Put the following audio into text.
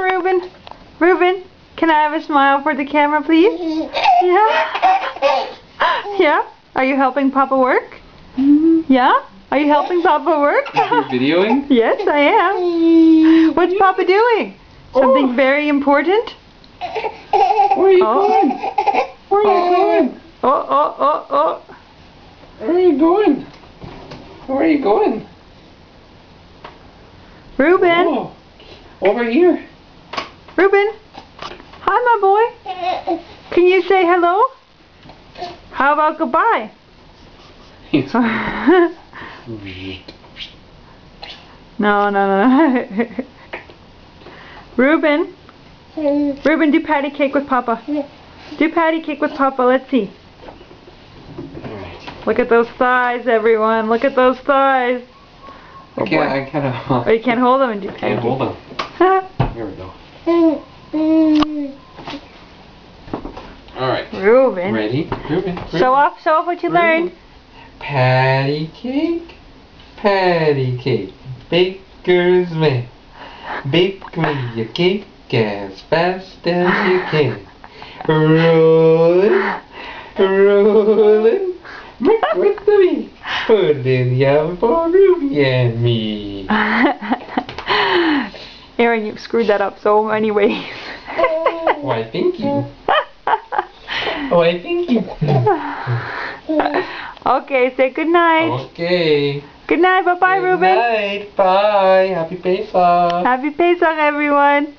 Reuben, Reuben, can I have a smile for the camera, please? Yeah? Yeah? Are you helping Papa work? Yeah? Are you helping Papa work? You're videoing? Yes, I am. What's Papa doing? Something very important? Where are you going? Where are you going? Oh. Where are you going? Where are you going? Reuben, Oh, over here. Reuben. Hi, my boy. Can you say hello? How about goodbye? No. Reuben, do patty cake with Papa. Do patty cake with Papa. Let's see. Look at those thighs, everyone. Look at those thighs. I can't. Oh, you can't hold them and do patty Can't hold cake. them. Here we go. Alright. Reuben. Ready? Reuben. Show off what you learned. Patty cake. Patty cake. Baker's man. Bake me a cake as fast as you can. Rollin', make with the meat. Put it in the oven for Ruby and me. Aaron, you've screwed that up so many ways. Why, thank you. Why, thank you. Okay, say good night. Okay. Good night. Bye-bye, Reuben. Good night. Bye. Happy Pesach. Happy Pesach, everyone.